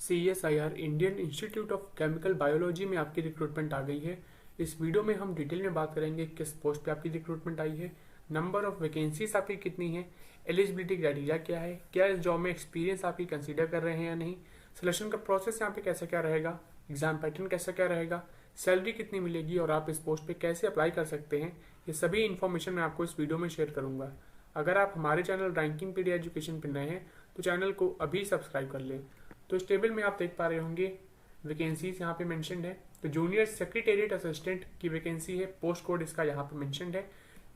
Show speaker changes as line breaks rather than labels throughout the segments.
CSIR Indian institute of chemical biology में आपकी recruitment आ गई है। इस वीडियो में हम डिटेल में बात करेंगे किस पोस्ट पे आपकी रिक्रूटमेंट आई है, नंबर ऑफ वैकेंसीज आपकी कितनी है, एलिजिबिलिटी क्राइटेरिया क्या है, क्या इस जॉब में एक्सपीरियंस आपकी कंसीडर कर रहे हैं या नहीं, सिलेक्शन का प्रोसेस यहाँ पे कैसा क्या रहेगा, एग्जाम पैटर्न कैसा क्या रहेगा, सैलरी कितनी मिलेगी और आप इस पोस्ट पे कैसे अप्लाई कर सकते हैं, ये सभी इन्फॉर्मेशन मैं आपको इस वीडियो में शेयर करूंगा। अगर आप हमारे चैनल रैंकिंग पीडिया एजुकेशन पर नए हैं तो चैनल को अभी सब्सक्राइब कर लें। तो इस टेबल में आप देख पा रहे होंगे वैकेंसीज यहाँ पे मेंशनड है। तो जूनियर सेक्रेटेरिएट असिस्टेंट की वैकेंसी है, पोस्ट कोड इसका यहाँ पे मेंशनड है।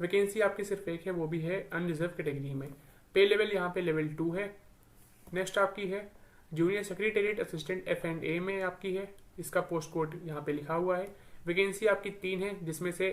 वैकेंसी आपकी सिर्फ एक है, वो भी है अनरिजर्व कैटेगरी में। पे लेवल यहाँ पे लेवल 2 है। नेक्स्ट आपकी है जूनियर सेक्रेटेरिएट असिस्टेंट F&A में आपकी है, इसका पोस्ट कोड यहाँ पे लिखा हुआ है। वैकेंसी आपकी 3 है, जिसमें से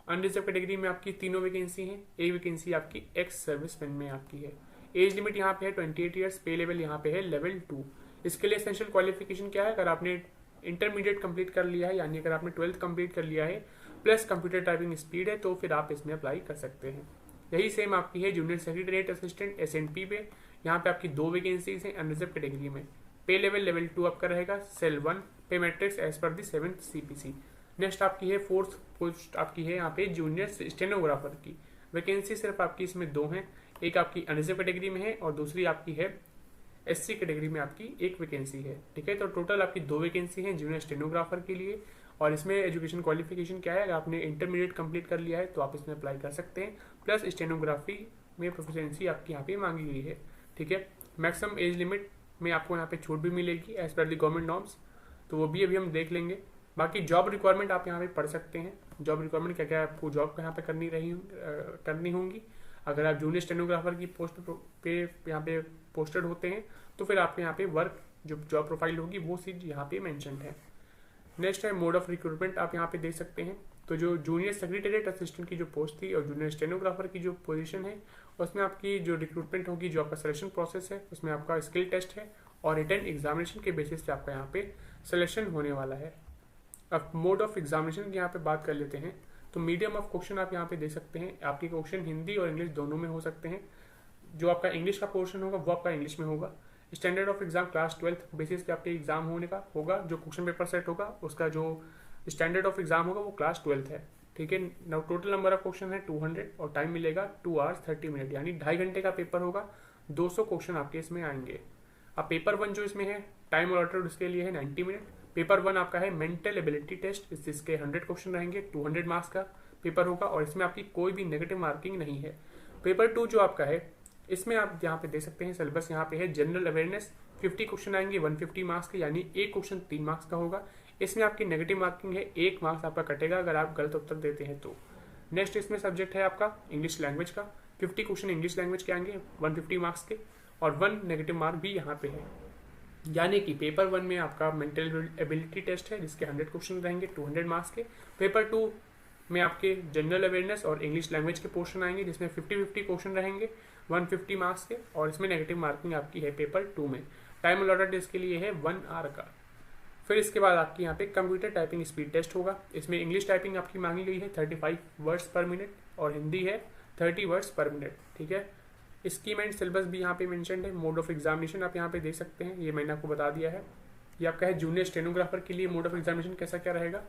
अनरिजर्व कैटेगरी में आपकी तीनों वैकेंसी हैं। एक वैकेंसी आपकी एक्स सर्विसमैन में आपकी है। एज लिमिट यहाँ पे है 28 ईयर्स। पे लेवल यहाँ पे है लेवल 2। इसके लिए एसेंशियल क्वालिफिकेशन क्या है? अगर आपने इंटरमीडिएट कंप्लीट कर लिया है, यानी अगर आपने 12th कंप्लीट कर लिया है प्लस कंप्यूटर टाइपिंग स्पीड है, तो फिर आप इसमें अप्लाई कर सकते हैं। यही सेम आपकी है जूनियर सेक्रेटेरिएट असिस्टेंट SNP पे। यहाँ पे आपकी 2 वैकेंसीज हैं अनरिजर्व कैटेगरी में। पे लेवल लेवल 2 आपका रहेगा। सेल 1 पे मैट्रिक्स एज पर दी 7th CPC। नेक्स्ट आपकी है 4th पोस्ट आपकी है यहाँ पे जूनियर स्टेनोग्राफर की। वैकेंसी सिर्फ आपकी इसमें 2 हैं, एक आपकी अनरिजर्व कैटेगरी में है और दूसरी आपकी है SC कैटेगरी में आपकी एक वैकेंसी है। ठीक है, तो टोटल आपकी 2 वैकेंसी हैं जूनियर स्टेनोग्राफर के लिए। और इसमें एजुकेशन क्वालिफिकेशन क्या है? अगर आपने इंटरमीडिएट कंप्लीट कर लिया है तो आप इसमें अप्लाई कर सकते हैं, प्लस स्टेनोग्राफी में प्रोफिशिएंसी आपकी यहाँ पे मांगी गई है। ठीक है, मैक्सिमम एज लिमिट में आपको यहाँ पे छूट भी मिलेगी as per the government norms, तो वो भी अभी हम देख लेंगे। बाकी जॉब रिक्वायरमेंट आप यहाँ पे पढ़ सकते हैं। जॉब रिक्वायरमेंट क्या क्या आपको जॉब यहाँ पे करनी होंगी। अगर आप जूनियर स्टेनोग्राफर की पोस्ट पे यहाँ पे पोस्टेड होते हैं तो फिर आपके यहाँ पे वर्क जो जॉब प्रोफाइल होगी वो चीज यहाँ पे मेंशन्ड है। नेक्स्ट है मोड ऑफ रिक्रूटमेंट, आप यहाँ पे देख सकते हैं। तो जो जूनियर सेक्रेटेरिएट असिस्टेंट की जो पोस्ट थी और जूनियर स्टेनोग्राफर की जो पोजीशन है, उसमें आपकी जो रिक्रूटमेंट होगी, जो आपका सिलेक्शन प्रोसेस है, उसमें आपका स्किल टेस्ट है और रिटन एग्जामिनेशन के बेसिस पे आपका यहाँ पे सिलेक्शन होने वाला है। अब मोड ऑफ एग्जामिनेशन की यहाँ पे बात कर लेते हैं। तो मीडियम ऑफ क्वेश्चन आप यहाँ पे दे सकते हैं। आपके क्वेश्चन हिंदी और इंग्लिश दोनों में हो सकते हैं। जो आपका इंग्लिश का पोर्शन होगा वो आपका इंग्लिश में होगा। Standard of exam class 12th basis पे आपके एग्जाम होने का होगा। जो क्वेश्चन पेपर सेट होगा उसका जो स्टैंडर्ड ऑफ एग्जाम होगा वो क्लास 12th है। ठीक है, now total number of question है 200 और टाइम मिलेगा 2 hours 30 मिनट, यानी 2.5 घंटे का पेपर होगा। 200 क्वेश्चन आपके इसमें आएंगे। अब पेपर 1 जो इसमें है टाइम अलॉटेड उसके लिए है 90 मिनट। पेपर 1 आपका है मेंटल एबिलिटी टेस्ट, इसके 100 क्वेश्चन रहेंगे, 200 मार्क्स का पेपर होगा और इसमें आपकी कोई भी नेगेटिव मार्किंग नहीं है। पेपर 2 जो आपका है, इसमें आप यहाँ पे दे सकते हैं सिलेबस यहाँ पे है जनरल अवेयरनेस। 50 क्वेश्चन आएंगे 150 मार्क्स के, यानी एक क्वेश्चन 3 मार्क्स का होगा। इसमें आपकी नेगेटिव मार्किंग है, 1 मार्क्स आपका कटेगा अगर आप गलत उत्तर देते हैं तो। नेक्स्ट इसमें सब्जेक्ट है आपका इंग्लिश लैंग्वेज का। 50 क्वेश्चन इंग्लिश लैंग्वेज के आएंगे 150 मार्क्स के और 1 नेगेटिव मार्क भी यहाँ पे है। यानी कि पेपर 1 में आपका मेंटल एबिलिटी टेस्ट है जिसके 100 क्वेश्चन रहेंगे 200 मार्क्स के। पेपर 2 में आपके जनरल अवेयरनेस और इंग्लिश लैंग्वेज के पोर्शन आएंगे जिसमें 50-50 क्वेश्चन रहेंगे 150 मार्क्स के और इसमें नेगेटिव मार्किंग आपकी है पेपर 2 में। टाइम अलॉटेड इसके लिए है 1 hour का। फिर इसके बाद आपकी यहाँ पे कंप्यूटर टाइपिंग स्पीड टेस्ट होगा। इसमें इंग्लिश टाइपिंग आपकी मांगी गई है 35 वर्ड्स पर मिनट और हिंदी है 30 वर्ड्स पर मिनट। ठीक है, स्कीम एंड सिलेबस भी यहाँ पे मेंशन्ड है। मोड ऑफ एग्जामिनेशन आप यहाँ पे देख सकते हैं, ये मैंने आपको बता दिया है। ये आपका है जूनियर स्टेनोग्राफर के लिए मोड ऑफ एग्जामिनेशन कैसा क्या रहेगा।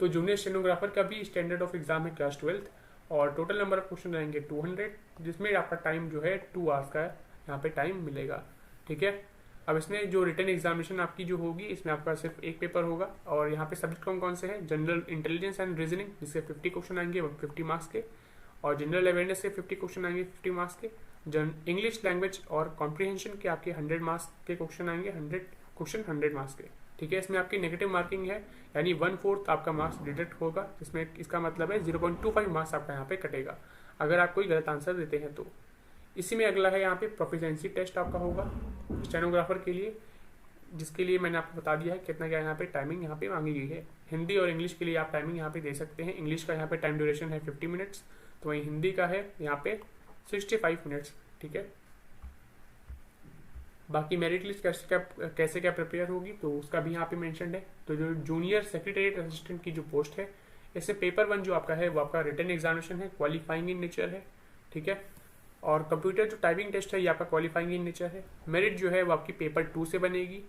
तो जूनियर स्टेनोग्राफर का भी स्टैंडर्ड ऑफ एग्जाम है क्लास 12th और टोटल नंबर ऑफ क्वेश्चन रहेंगे 200, जिसमें आपका टाइम जो है 2 hours का यहाँ पे टाइम मिलेगा। ठीक है, अब इसमें जो रिटन एग्जामिनेशन आपकी जो होगी, इसमें आपका सिर्फ एक पेपर होगा और यहाँ पे सब्जेक्ट कौन कौन से हैं? जनरल इंटेलिजेंस एंड रीजनिंग जिसके 50 क्वेश्चन आएंगे 50 मार्क्स के और जनरल अवेयरनेस से 50 क्वेश्चन आएंगे 50 मार्क्स के। इंग्लिश लैंग्वेज और कॉम्प्रीहेंशन के आपके 100 मार्क्स के क्वेश्चन आएंगे, 100 क्वेश्चन 100 मार्क्स के। ठीक है, इसमें आपकी नेगेटिव मार्किंग है, यानी 1/4 आपका मार्क्स डिडक्ट होगा, जिसमें इसका मतलब है 0.25 मार्क्स आपका यहाँ पे कटेगा अगर आप कोई गलत आंसर देते हैं तो। इसी में अगला है यहाँ पे प्रोफिशिएंसी टेस्ट आपका होगा स्टेनोग्राफर के लिए, जिसके लिए मैंने आपको बता दिया है कितना क्या यहाँ पे टाइमिंग यहाँ पे मांगी गई है। हिंदी और इंग्लिश के लिए आप टाइमिंग यहाँ पे दे सकते हैं। इंग्लिश का यहाँ पे टाइम ड्यूरेशन है 50 मिनट्स, तो वहीं हिंदी का है यहाँ पे 65 मिनट्स। ठीक है, बाकी मेरिट लिस्ट कैसे क्या प्रिपेयर होगी तो उसका भी यहाँ पे मेंशन्ड है। तो जो जूनियर सेक्रेटेरिएट असिस्टेंट की जो पोस्ट है, इससे पेपर 1 जो आपका है वो आपका रिटन एग्जामिनेशन है, क्वालिफाइंग इन नेचर है। ठीक है, और कंप्यूटर जो टाइपिंग टेस्ट है ये आपका क्वालिफाइंग इन नेचर है। मेरिट जो है वो आपकी पेपर 2 से बनेगी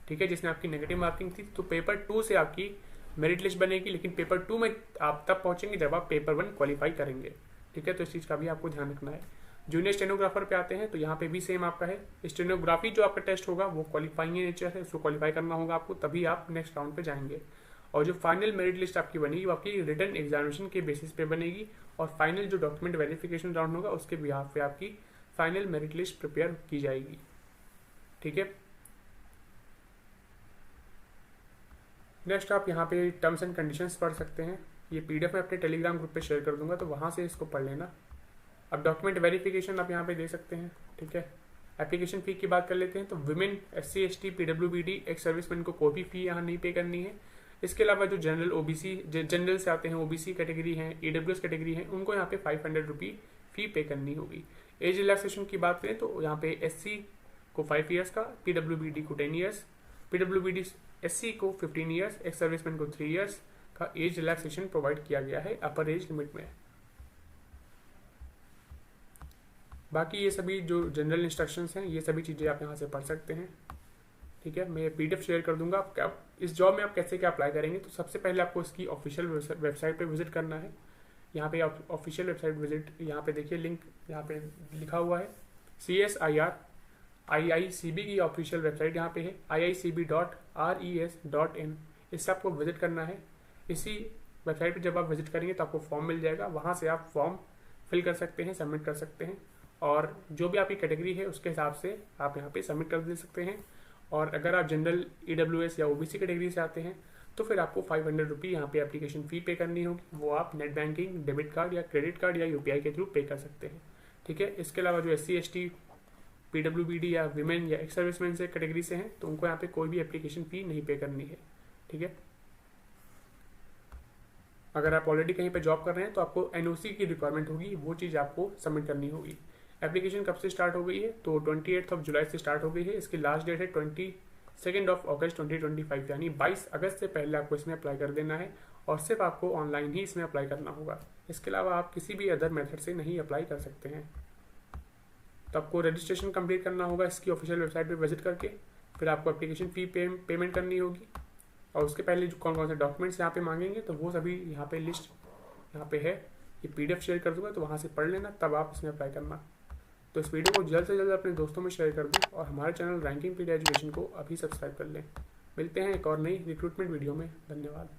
ठीक है, जिसमें आपकी नेगेटिव मार्किंग थी। तो पेपर 2 से आपकी मेरिट लिस्ट बनेगी, लेकिन पेपर 2 में आप तब पहुंचेंगे जब आप पेपर 1 क्वालिफाई करेंगे। ठीक है, तो इस चीज़ का भी आपको ध्यान रखना है। जूनियर स्टेनोग्राफर पे आते हैं, तो यहाँ पे भी सेम आपका है। स्टेनोग्राफी जो आपका टेस्ट होगा वो क्वालिफाइंग नेचर है, उसको क्वालिफाई करना होगा आपको, तभी आप नेक्स्ट राउंड पे जाएंगे। और जो फाइनल मेरिट लिस्ट आपकी बनेगी वो आपकी रिटन एग्जामिनेशन के बेसिस पे बनेगी, और फाइनल जो डॉक्यूमेंट वेरिफिकेशन राउंड होगा उसके बिहाफ पे आपकी फाइनल मेरिट लिस्ट प्रिपेयर की जाएगी। ठीक है, नेक्स्ट आप यहाँ पे टर्म्स एंड कंडीशंस पढ़ सकते हैं। ये पीडीएफ मैं अपने टेलीग्राम ग्रुप पे शेयर कर दूंगा, तो वहाँ से इसको पढ़ लेना। अब डॉक्यूमेंट वेरिफिकेशन आप यहाँ पे दे सकते हैं। ठीक है, एप्लीकेशन फ़ी की बात कर लेते हैं। तो women, SC ST PWBD ex serviceman को कोई भी फ़ी यहाँ नहीं पे करनी है। इसके अलावा जो जनरल OBC जनरल से आते हैं, OBC कैटेगरी हैं, EWS कैटेगरी हैं, उनको यहाँ पे 500 रुपी फ़ी पे करनी होगी। एज रिलैक्सेशन की बात करें तो यहाँ पे SC को 5 ईयर्स का, PWBD को 10 ईयर्स, PWBD SC को 15 ईयर्स, एक्स सर्विसमैन को 3 ईयर्स का एज रिलैक्सेशन प्रोवाइड किया गया है अपर एज लिमिट में। बाकी ये सभी जो जनरल इंस्ट्रक्शंस हैं, ये सभी चीज़ें आप यहाँ से पढ़ सकते हैं। ठीक है, मैं PDF शेयर कर दूंगा। आप क्या इस जॉब में आप कैसे क्या अप्लाई करेंगे, तो सबसे पहले आपको इसकी ऑफिशियल वेबसाइट पे विजिट करना है। यहाँ पे आप ऑफिशियल वेबसाइट विजिट, यहाँ पे देखिए लिंक यहाँ पे लिखा हुआ है, CSIR IICB की ऑफिशियल वेबसाइट यहाँ पे है, iicb.res.in। इससे आपको विजिट करना है। इसी वेबसाइट पे जब आप विजिट करेंगे तो आपको फॉर्म मिल जाएगा, वहाँ से आप फॉर्म फिल कर सकते हैं, सबमिट कर सकते हैं, और जो भी आपकी कैटेगरी है उसके हिसाब से आप यहाँ पे सबमिट कर दे सकते हैं। और अगर आप जनरल, EWS या OBC कैटेगरी से आते हैं तो फिर आपको 500 रुपी यहाँ पे एप्लीकेशन फ़ी पे करनी होगी। वो आप नेट बैंकिंग, डेबिट कार्ड या क्रेडिट कार्ड या UPI के थ्रू पे कर सकते हैं। ठीक है, इसके अलावा जो SC ST PWBD या विमेन या एक्स सर्विसमैन से कैटेगरी से हैं तो उनको यहाँ पे कोई भी एप्लीकेशन फ़ी नहीं पे करनी है। ठीक है, अगर आप ऑलरेडी कहीं पे जॉब कर रहे हैं तो आपको NOC की रिक्वायरमेंट होगी, वो चीज़ आपको सबमिट करनी होगी। एप्लीकेशन कब से स्टार्ट हो गई है, तो 28 जुलाई से स्टार्ट हो गई है। इसकी लास्ट डेट है 22 अगस्त 2025, यानी 22 अगस्त से पहले आपको इसमें अप्लाई कर देना है, और सिर्फ आपको ऑनलाइन ही इसमें अप्लाई करना होगा। इसके अलावा आप किसी भी अदर मेथड से नहीं अप्लाई कर सकते हैं। तो आपको रजिस्ट्रेशन कंप्लीट करना होगा इसकी ऑफिशियल वेबसाइट पर विजिट करके, फिर आपको एप्लीकेशन फ़ी पेमेंट करनी होगी, और उसके पहले जो कौन कौन से डॉक्यूमेंट्स यहाँ पे मांगेंगे तो वो सभी यहाँ पे लिस्ट यहाँ पे है। ये PDF शेयर कर दूंगा, तो वहाँ से पढ़ लेना, तब आप इसमें अप्लाई करना। तो इस वीडियो को जल्द से जल्द अपने दोस्तों में शेयर कर दें, और हमारे चैनल रैंकिंग पीडिया एजुकेशन को अभी सब्सक्राइब कर लें। मिलते हैं एक और नई रिक्रूटमेंट वीडियो में। धन्यवाद।